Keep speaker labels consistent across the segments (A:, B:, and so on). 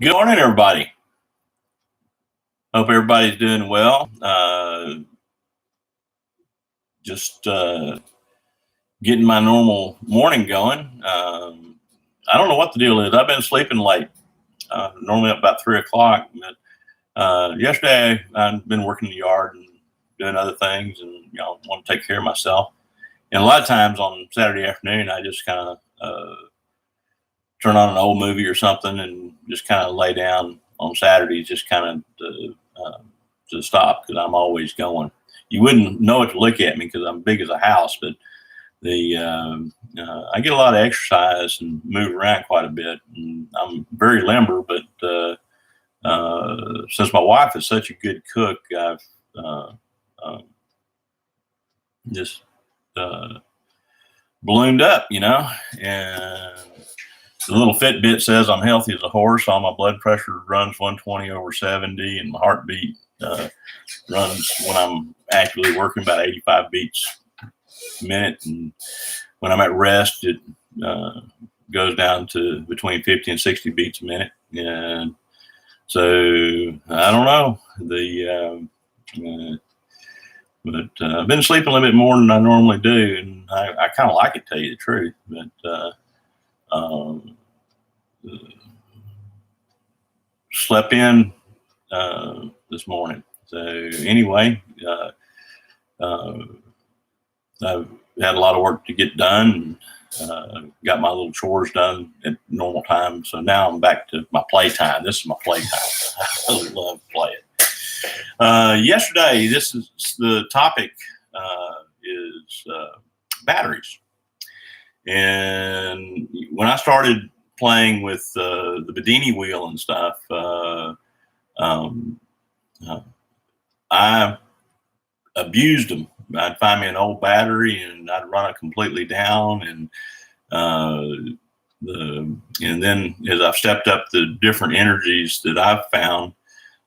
A: Good morning, everybody. Hope everybody's doing well. Just getting my normal morning going. I don't know what the deal is. I've been sleeping late, normally up about 3 o'clock. But yesterday, I've been working in the yard and doing other things, and want to take care of myself. And a lot of times on Saturday afternoon, I just kind of turn on an old movie or something and just kind of lay down on Saturdays, just kind of to stop because I'm always going. You wouldn't know it to look at me because I'm big as a house, but I get a lot of exercise and move around quite a bit. And I'm very limber, but since my wife is such a good cook, I've uh, just ballooned up, and the little Fitbit says I'm healthy as a horse. All my blood pressure runs 120/70, and my heartbeat runs when I'm actively working about 85 beats a minute. And when I'm at rest, it goes down to between 50 and 60 beats a minute. And so I don't know. But I've been sleeping a little bit more than I normally do, and I kind of like it, to tell you the truth. But slept in this morning. So anyway, I've had a lot of work to get done. Got my little chores done at normal time. So now I'm back to my playtime. This is my playtime. I really love playing. Yesterday, this is the topic is batteries. And when I started playing with the Bedini wheel and stuff, I abused them. I'd find me an old battery and I'd run it completely down, and then as I've stepped up the different energies that I've found,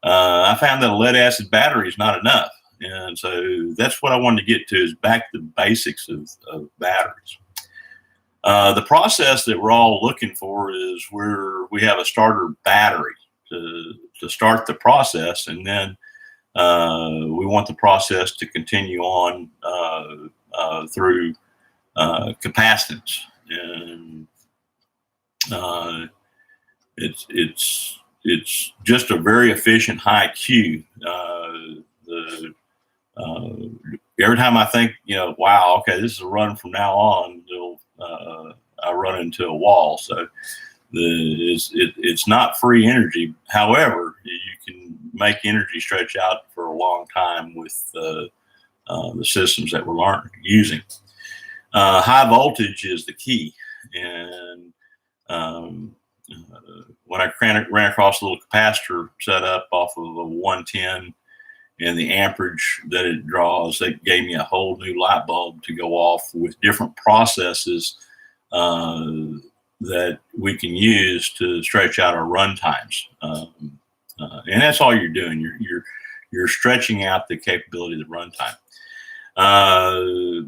A: I found that a lead acid battery is not enough. And so that's what I wanted to get to, is back to the basics of batteries. The process that we're all looking for is where we have a starter battery to start the process, and then we want the process to continue on through capacitance. And it's just a very efficient high Q. Every time I think, wow, okay, this is a run from now on, I run into a wall. So it's not free energy. However, you can make energy stretch out for a long time with the systems that we're using. High voltage is the key. And when I ran across a little capacitor set up off of a 110 and the amperage that it draws, that gave me a whole new light bulb to go off with different processes that we can use to stretch out our run times. And that's all you're doing. You're stretching out the capability of the runtime.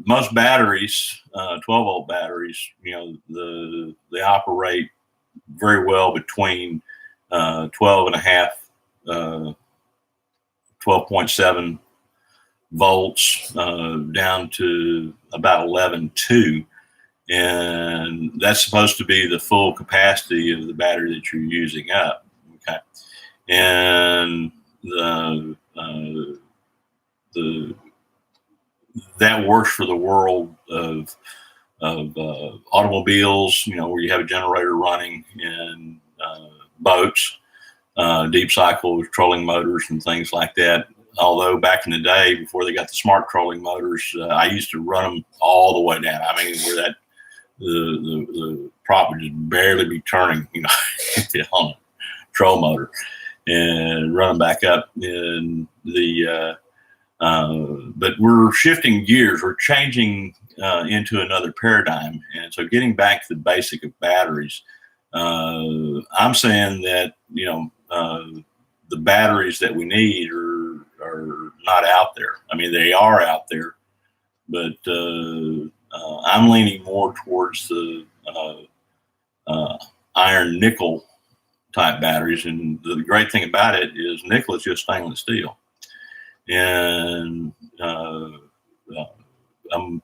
A: Most batteries, 12-volt batteries, they operate very well between 12 and a half, 12.7 volts down to about 11.2. And that's supposed to be the full capacity of the battery that you're using up. Okay. And that works for the world of automobiles, where you have a generator running, and boats, deep cycle trolling motors and things like that. Although back in the day, before they got the smart trolling motors, I used to run them all the way down. I mean, where that the prop would just barely be turning, on a troll motor, and run them back up. And but we're shifting gears. We're changing into another paradigm. And so getting back to the basic of batteries, I'm saying that, the batteries that we need are not out there. I mean, they are out there, but I'm leaning more towards the iron nickel type batteries. And the great thing about it is nickel is just stainless steel. And I'm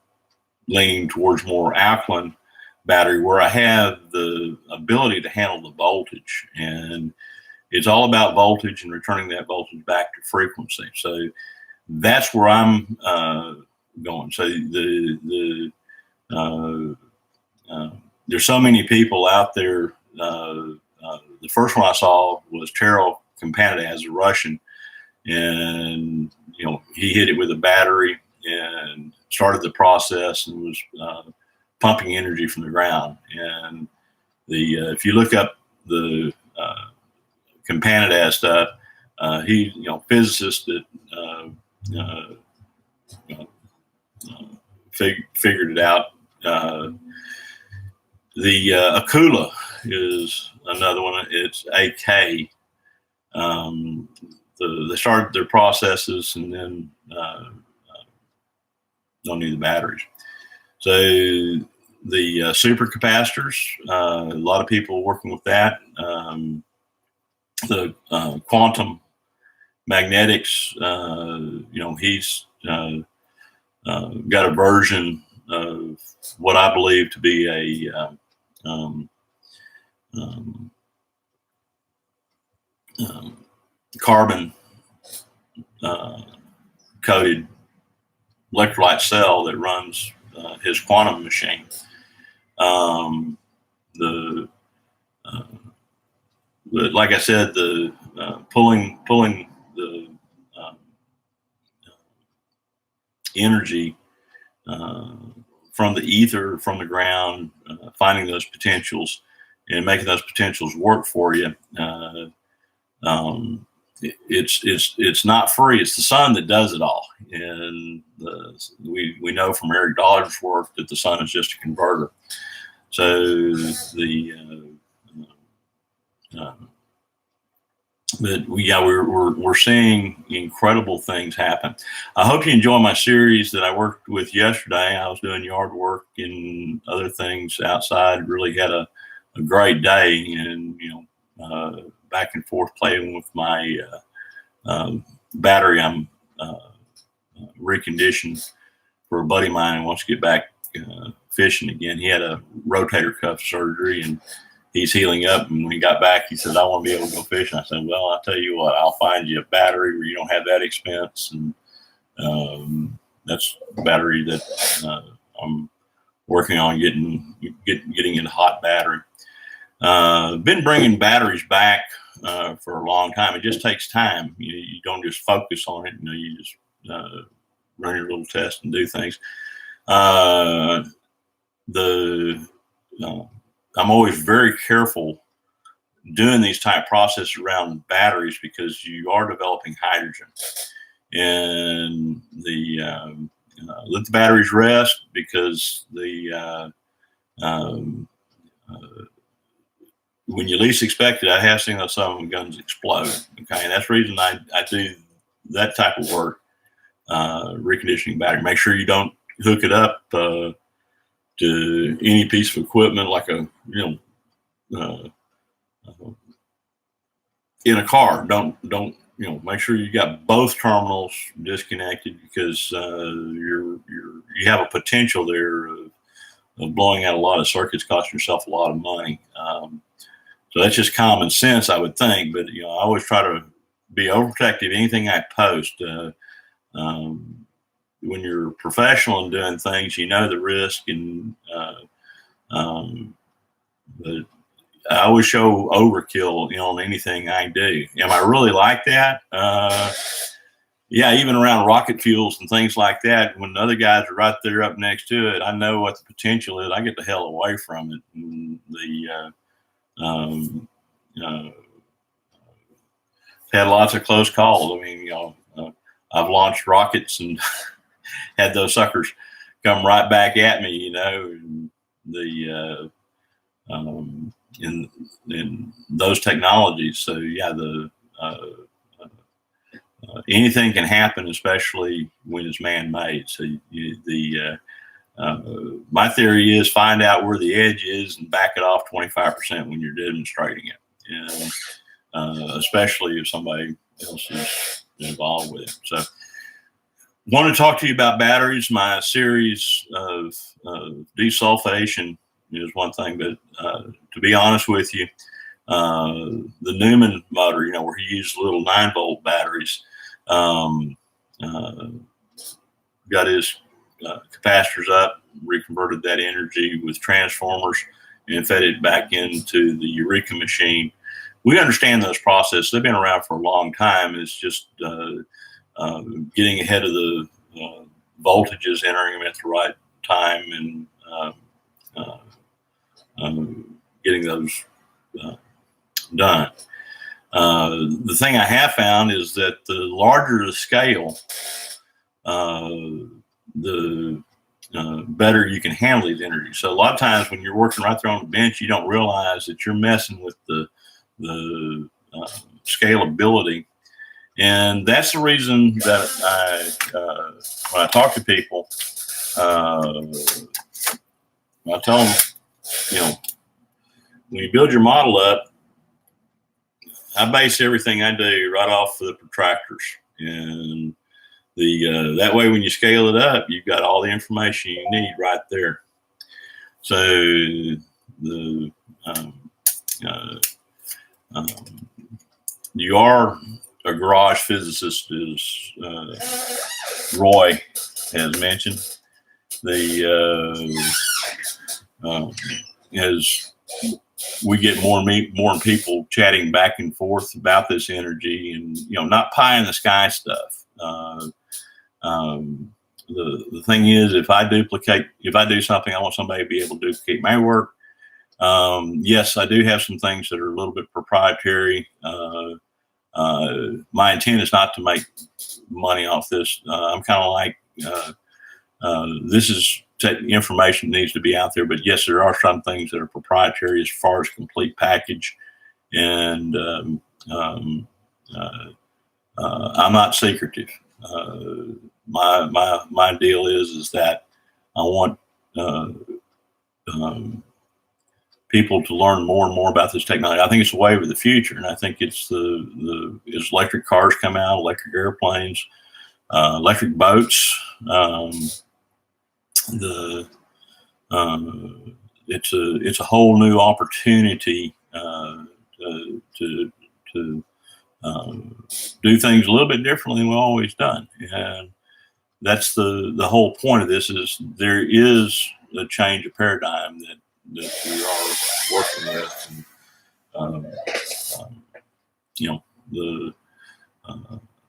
A: leaning towards more alkaline battery where I have the ability to handle the voltage. And it's all about voltage and returning that voltage back to frequency. So that's where I'm going. So there's so many people out there. The first one I saw was Terrell Campanidis, a Russian, and he hit it with a battery and started the process and was pumping energy from the ground. And if you look up the Campanidis stuff, he physicist that figured it out. The Akula is another one. It's AK. They started their processes and then don't need the batteries. So the supercapacitors, a lot of people working with that. The quantum magnetics, he's got a version of what I believe to be a carbon coated electrolyte cell that runs his quantum machine. But like I said, the pulling the energy from the ether, from the ground, finding those potentials and making those potentials work for you. It's not free. It's the sun that does it all, and we know from Eric Dollar's work that the sun is just a converter. So but we're seeing incredible things happen. I hope you enjoy my series that I worked with yesterday. I was doing yard work and other things outside. Really had a great day, and back and forth playing with my battery. I'm reconditioned for a buddy of mine who wants to get back fishing again. He had a rotator cuff surgery and he's healing up. And when he got back, he said, "I want to be able to go fishing." I said, "Well, I'll tell you what, I'll find you a battery where you don't have that expense." And that's a battery that I'm working on getting into hot battery. Been bringing batteries back for a long time. It just takes time. You don't just focus on it. You just run your little test and do things. I'm always very careful doing these type processes around batteries because you are developing hydrogen, and let the batteries rest because when you least expect it, I have seen some of them guns explode. Okay, and that's the reason I do that type of work, reconditioning battery. Make sure you don't hook it up to any piece of equipment like in a car. Don't make sure you got both terminals disconnected because you have a potential there of blowing out a lot of circuits, costing yourself a lot of money. So that's just common sense, I would think. But I always try to be overprotective. Anything I post, when you're professional in doing things, the risk, and but I always show overkill, on anything I do. Am I really like that? Yeah, even around rocket fuels and things like that, when the other guys are right there up next to it, I know what the potential is. I get the hell away from it. And had lots of close calls. I mean, I've launched rockets and had those suckers come right back at me, and in those technologies. So yeah, anything can happen, especially when it's man-made. So my theory is find out where the edge is and back it off 25% when you're demonstrating it. and especially if somebody else is involved with it. So, want to talk to you about batteries. My series of desulfation is one thing, but to be honest with you, the Newman motor, where he used little 9-volt batteries, got his capacitors up, reconverted that energy with transformers, and fed it back into the Eureka machine. We understand those processes. They've been around for a long time. It's just getting ahead of the voltages, entering them at the right time, and getting those done. The thing I have found is that the larger the scale, the better you can handle these energies. So a lot of times when you're working right there on the bench, you don't realize that you're messing with the scalability. And that's the reason that when I talk to people, I tell them, when you build your model up, I base everything I do right off the protractors, and that way when you scale it up, you've got all the information you need right there. So you are a garage physicist, as Roy has mentioned. As we get more people chatting back and forth about this energy, and not pie in the sky stuff. The thing is, if I do something, I want somebody to be able to duplicate my work. Yes, I do have some things that are a little bit proprietary. My intent is not to make money off this. I'm kind of like, this is information that needs to be out there, but yes, there are some things that are proprietary as far as complete package. And I'm not secretive. My deal is that I want people to learn more and more about this technology. I think it's the wave of the future, and I think it's as electric cars come out, electric airplanes, electric boats. It's a whole new opportunity to do things a little bit differently than we've always done, and that's the whole point of this. Is there is a change of paradigm that we are working with, and,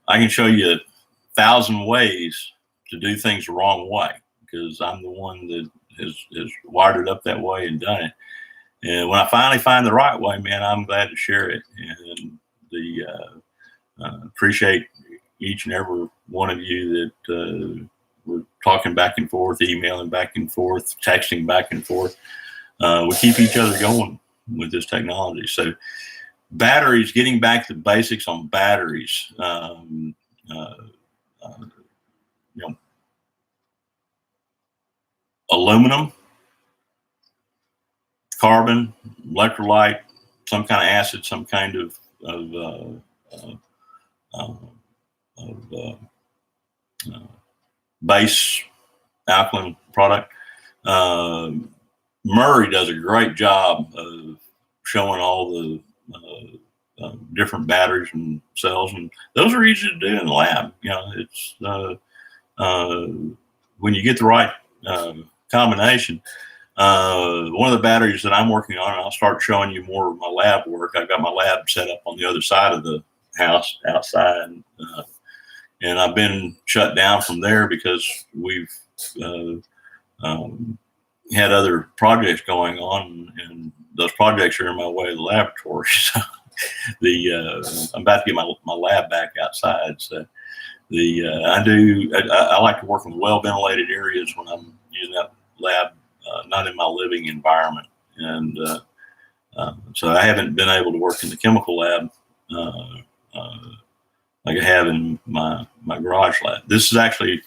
A: I can show you 1,000 ways to do things the wrong way, because I'm the one that has wired it up that way and done it. And when I finally find the right way, man, I'm glad to share it. And appreciate each and every one of you that we're talking back and forth, emailing back and forth, texting back and forth. We keep each other going with this technology. So batteries, getting back to the basics on batteries, aluminum, carbon, electrolyte, some kind of acid, some kind of base alkaline product. Murray does a great job of showing all the different batteries and cells, and those are easy to do in the lab. It's when you get the right combination. One of the batteries that I'm working on, and I'll start showing you more of my lab work. I've got my lab set up on the other side of the house outside, and I've been shut down from there because we've had other projects going on, and those projects are in my way of the laboratory. So I'm about to get my lab back outside. So I like to work in well ventilated areas when I'm using that lab, not in my living environment. And so I haven't been able to work in the chemical lab like I have in my garage lab. This is actually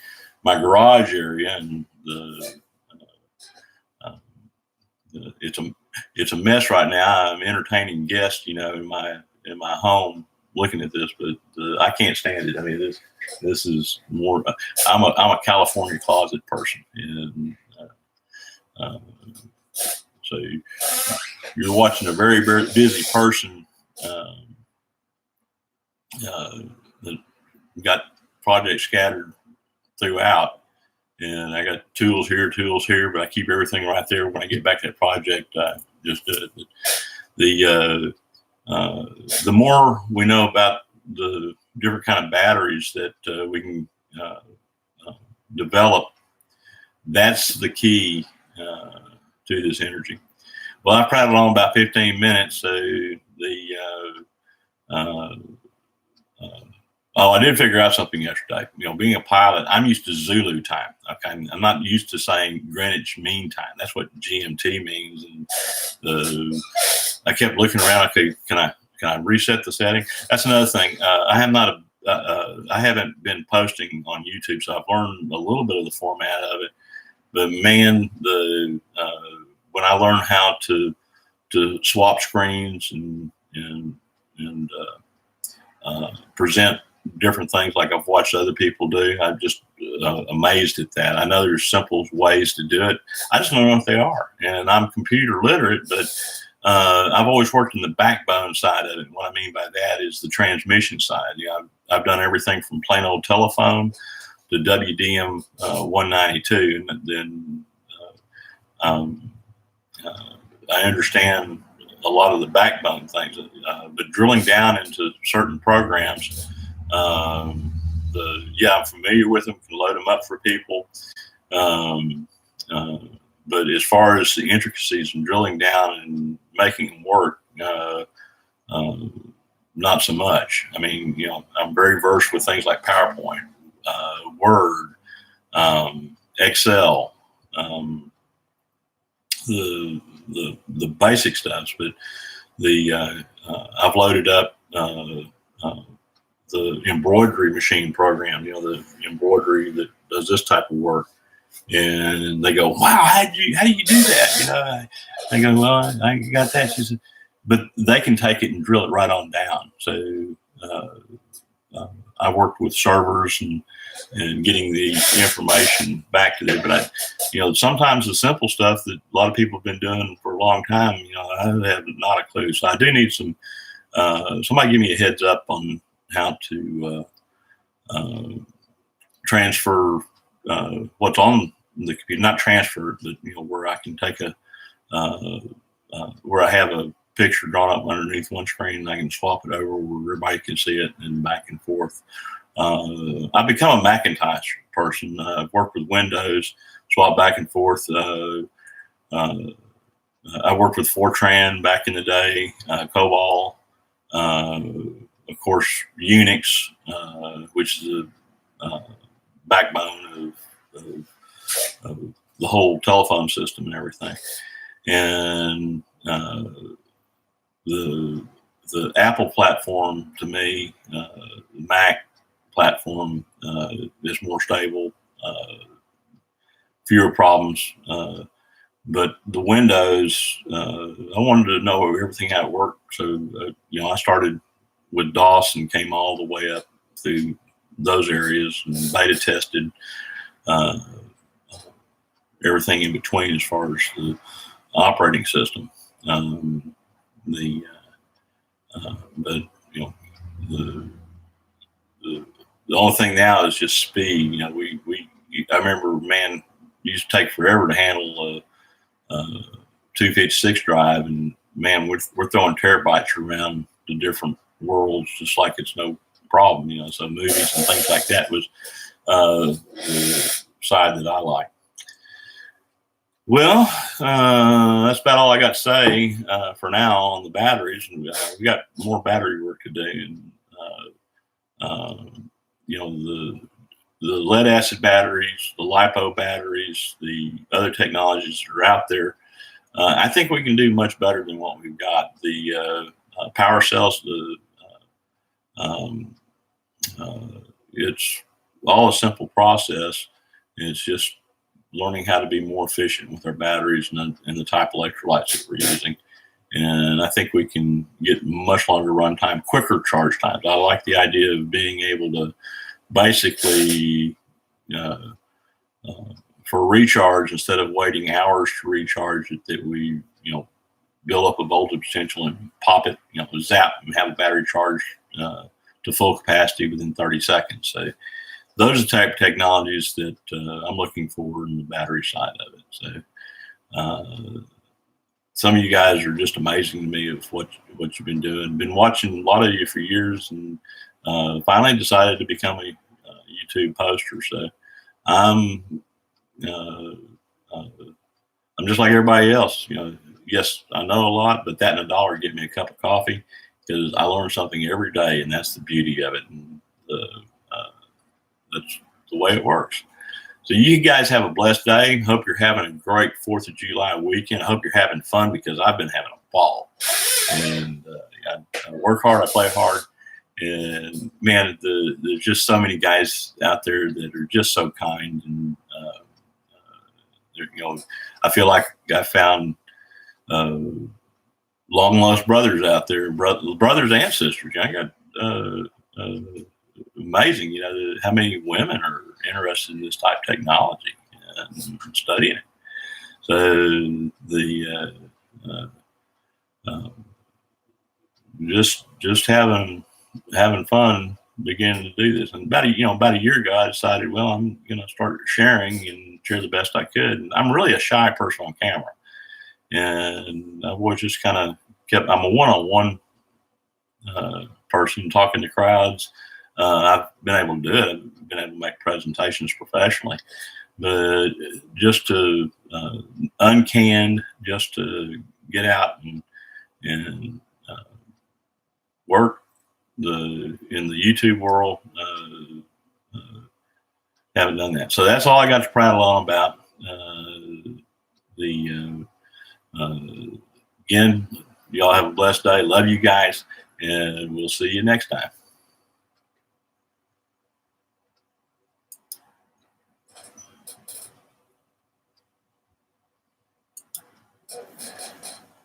A: my garage area, and it's a it's a mess right now. I'm entertaining guests, in my home looking at this, but I can't stand it. I mean, this is more. I'm a California closet person, and uh, so you're watching a very, very busy person that got projects scattered throughout. And I got tools here, but I keep everything right there. When I get back to that project, I just do it. The more we know about the different kind of batteries that we can develop, that's the key to this energy. Well, I prattled on about 15 minutes, so oh, I did figure out something yesterday. Being a pilot, I'm used to Zulu time. Okay, I'm not used to saying Greenwich Mean Time. That's what GMT means. And I kept looking around. Okay, can I reset the setting? That's another thing. I haven't been posting on YouTube, so I've learned a little bit of the format of it. But man, when I learned how to swap screens and present different things like I've watched other people do, I'm just amazed at that. I know there's simple ways to do it. I just don't know if they are. And I'm computer literate, but I've always worked in the backbone side of it. What I mean by that is the transmission side. I've done everything from plain old telephone to WDM 192, and then I understand a lot of the backbone things, but drilling down into certain programs, I'm familiar with them, can load them up for people. But as far as the intricacies and drilling down and making them work, not so much. I mean, I'm very versed with things like PowerPoint, Word, Excel, the basic stuff, but I've loaded up the embroidery machine program, the embroidery that does this type of work. And they go, wow, how do you do that? I go, well, I got that. She said, but they can take it and drill it right on down. So I worked with servers and getting the information back to them. But sometimes the simple stuff that a lot of people have been doing for a long time, I have not a clue. So I do need somebody give me a heads up on how to transfer what's on the computer, not transfer, but where I can take where I have a picture drawn up underneath one screen and I can swap it over where everybody can see it and back and forth. I've become a Macintosh person. I've worked with Windows, swap back and forth. I worked with Fortran back in the day, COBOL, of course, Unix, which is the backbone of the whole telephone system and everything. And the Apple platform, to me, the Mac platform is more stable, fewer problems. But the Windows, I wanted to know everything how it worked. So, I started with DOS and came all the way up through those areas and beta tested everything in between as far as the operating system. But the only thing now is just speed. I remember, man, it used to take forever to handle a 256 drive, and man, we're throwing terabytes around the different worlds just like it's no problem. So movies and things like that was the side that I like. Well, that's about all I got to say for now on the batteries. And we got more battery work to do. And the lead acid batteries, the LiPo batteries, the other technologies that are out there, I think we can do much better than what we've got. The power cells, it's all a simple process. It's just learning how to be more efficient with our batteries and the type of electrolytes that we're using. And I think we can get much longer run time, quicker charge times. I like the idea of being able to basically, for recharge, instead of waiting hours to recharge it, that we, build up a voltage potential and pop it, zap, and have a battery charge to full capacity within 30 seconds. So those are the type of technologies that I'm looking for in the battery side of it. So some of you guys are just amazing to me of what you've been doing. Been watching a lot of you for years, and finally decided to become a YouTube poster. So I'm just like everybody else. Yes, I know a lot, but that and $1 get me a cup of coffee, because I learn something every day, and that's the beauty of it. And that's the way it works. So you guys have a blessed day. Hope you're having a great 4th of July weekend. I hope you're having fun, because I've been having a ball. And I work hard, I play hard. And man, there's just so many guys out there that are just so kind. And, I feel like I found long lost brothers out there, brothers and sisters. I got amazing, how many women are interested in this type of technology and studying it. So just having fun beginning to do this. And about a year ago, I decided, well, I'm going to start sharing and share the best I could. And I'm really a shy person on camera, and I was just kind of I'm a one-on-one person, talking to crowds. I've been able to do it. I've been able to make presentations professionally, but just to uncanned, just to get out and work in the YouTube world, haven't done that. So that's all I got to prattle on about. Again, y'all have a blessed day. Love you guys, and we'll see you next time.